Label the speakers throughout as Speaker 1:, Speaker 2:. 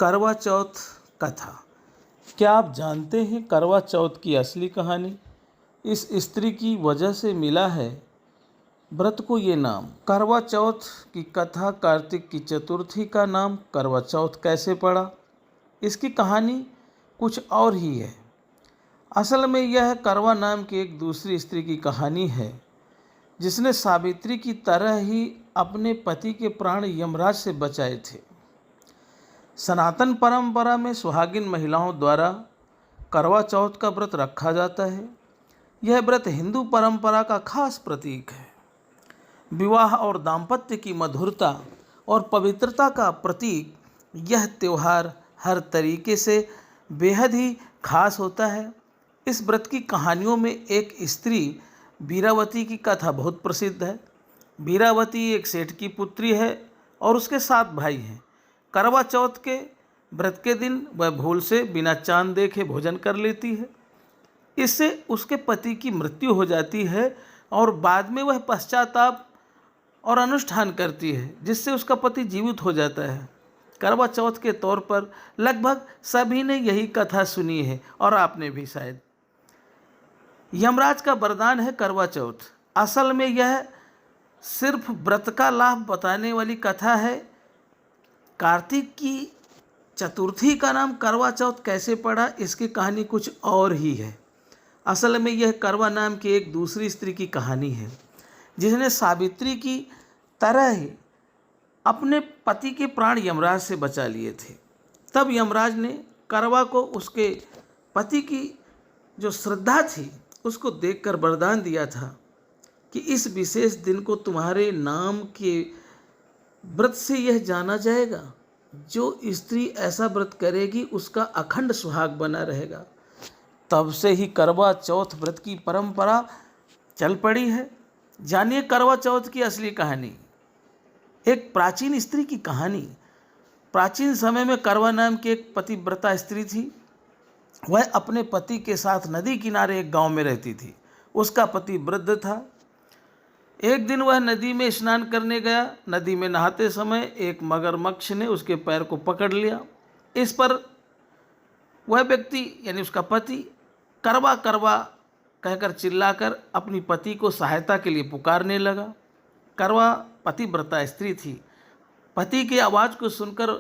Speaker 1: करवा चौथ कथा। क्या आप जानते हैं करवा चौथ की असली कहानी? इस स्त्री की वजह से मिला है व्रत को ये नाम। करवा चौथ की कथा कार्तिक की चतुर्थी का नाम करवा चौथ कैसे पड़ा, इसकी कहानी कुछ और ही है। असल में यह करवा नाम की एक दूसरी स्त्री की कहानी है जिसने सावित्री की तरह ही अपने पति के प्राण यमराज से बचाए थे। सनातन परंपरा में सुहागिन महिलाओं द्वारा करवा चौथ का व्रत रखा जाता है। यह व्रत हिंदू परंपरा का खास प्रतीक है। विवाह और दाम्पत्य की मधुरता और पवित्रता का प्रतीक यह त्यौहार हर तरीके से बेहद ही खास होता है। इस व्रत की कहानियों में एक स्त्री वीरावती की कथा बहुत प्रसिद्ध है। वीरावती एक सेठ की पुत्री है और उसके 7 भाई हैं। करवा चौथ के व्रत के दिन वह भूल से बिना चांद देखे भोजन कर लेती है। इससे उसके पति की मृत्यु हो जाती है और बाद में वह पश्चाताप और अनुष्ठान करती है जिससे उसका पति जीवित हो जाता है। करवा चौथ के तौर पर लगभग सभी ने यही कथा सुनी है और आपने भी शायद। यमराज का वरदान है करवा चौथ। असल में यह सिर्फ व्रत का लाभ बताने वाली कथा है। कार्तिक की चतुर्थी का नाम करवा चौथ कैसे पड़ा, इसकी कहानी कुछ और ही है। असल में यह करवा नाम की एक दूसरी स्त्री की कहानी है जिसने सावित्री की तरह ही अपने पति के प्राण यमराज से बचा लिए थे। तब यमराज ने करवा को उसके पति की जो श्रद्धा थी उसको देखकर वरदान दिया था कि इस विशेष दिन को तुम्हारे नाम के व्रत से यह जाना जाएगा, जो स्त्री ऐसा व्रत करेगी उसका अखंड सुहाग बना रहेगा। तब से ही करवा चौथ व्रत की परंपरा चल पड़ी है। जानिए करवा चौथ की असली कहानी। एक प्राचीन स्त्री की कहानी। प्राचीन समय में करवा नाम की एक पतिव्रता स्त्री थी। वह अपने पति के साथ नदी किनारे एक गांव में रहती थी। उसका पति वृद्ध था। एक दिन वह नदी में स्नान करने गया। नदी में नहाते समय एक मगरमच्छ ने उसके पैर को पकड़ लिया। इस पर वह व्यक्ति यानी उसका पति करवा करवा कहकर चिल्लाकर अपनी पति को सहायता के लिए पुकारने लगा। करवा पतिव्रता स्त्री थी। पति की आवाज़ को सुनकर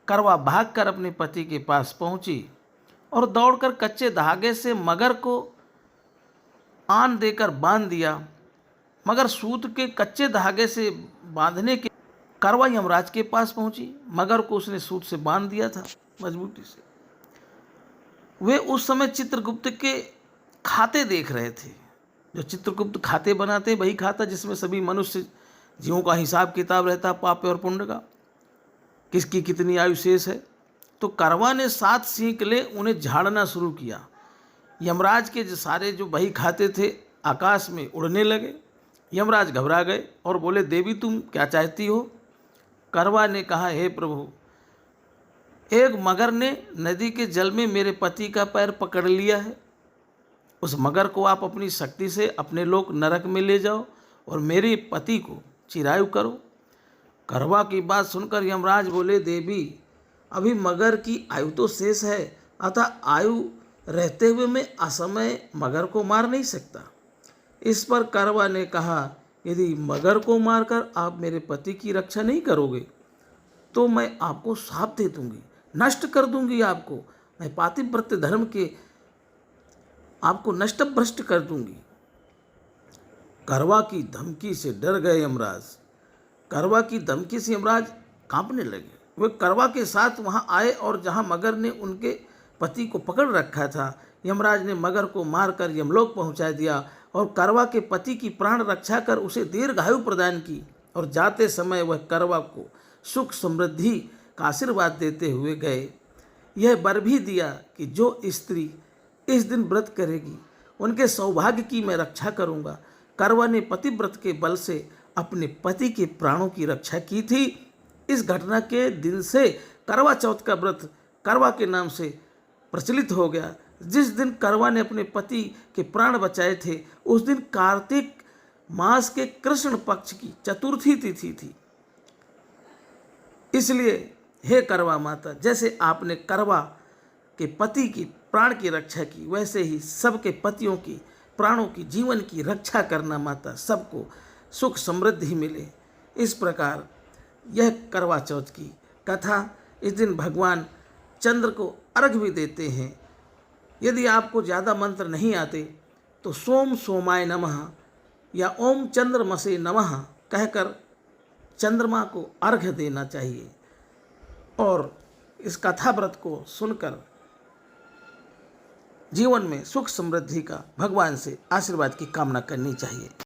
Speaker 1: करवा भागकर अपने पति के पास पहुंची और दौड़कर कच्चे धागे से मगर को आन देकर बांध दिया। मगर सूत के कच्चे धागे से बांधने के करवा यमराज के पास पहुंची। मगर को उसने सूत से बांध दिया था मजबूती से। वे उस समय चित्रगुप्त के खाते देख रहे थे। जो चित्रगुप्त खाते बनाते वही खाता जिसमें सभी मनुष्य जीवों का हिसाब किताब रहता, पाप और पुण्य का, किसकी कितनी आयु शेष है। तो करवा ने 7 सींग ले उन्हें झाड़ना शुरू किया। यमराज के जो सारे जो बही खाते थे आकाश में उड़ने लगे। यमराज घबरा गए और बोले, देवी तुम क्या चाहती हो? करवा ने कहा, हे प्रभु, एक मगर ने नदी के जल में मेरे पति का पैर पकड़ लिया है। उस मगर को आप अपनी शक्ति से अपने लोक नरक में ले जाओ और मेरे पति को चिरायु करो। करवा की बात सुनकर यमराज बोले, देवी अभी मगर की आयु तो शेष है, अतः आयु रहते हुए मैं असमय मगर को मार नहीं सकता। इस पर करवा ने कहा, यदि मगर को मारकर आप मेरे पति की रक्षा नहीं करोगे तो मैं आपको श्राप दे दूंगी, नष्ट कर दूंगी आपको। मैं पातिव्रत धर्म के आपको नष्ट भ्रष्ट कर दूंगी। करवा की धमकी से डर गए यमराज। करवा की धमकी से यमराज कांपने लगे। वे करवा के साथ वहां आए और जहां मगर ने उनके पति को पकड़ रखा था, यमराज ने मगर को मारकर यमलोक पहुंचा दिया और करवा के पति की प्राण रक्षा कर उसे दीर्घायु प्रदान की। और जाते समय वह करवा को सुख समृद्धि का आशीर्वाद देते हुए गए। यह वर भी दिया कि जो स्त्री इस दिन व्रत करेगी उनके सौभाग्य की मैं रक्षा करूंगा। करवा ने पतिव्रत के बल से अपने पति के प्राणों की रक्षा की थी। इस घटना के दिन से करवा चौथ का व्रत करवा के नाम से प्रचलित हो गया। जिस दिन करवा ने अपने पति के प्राण बचाए थे उस दिन कार्तिक मास के कृष्ण पक्ष की चतुर्थी तिथि थी। इसलिए हे करवा माता, जैसे आपने करवा के पति की प्राण की रक्षा की, वैसे ही सबके पतियों की प्राणों की जीवन की रक्षा करना माता, सबको सुख समृद्धि मिले। इस प्रकार यह करवा चौथ की कथा। इस दिन भगवान चंद्र को अर्घ भी देते हैं। यदि आपको ज़्यादा मंत्र नहीं आते तो सोम सोमाय नमः या ओम चंद्रमसे नमः कहकर चंद्रमा को अर्घ देना चाहिए और इस कथा व्रत को सुनकर जीवन में सुख समृद्धि का भगवान से आशीर्वाद की कामना करनी चाहिए।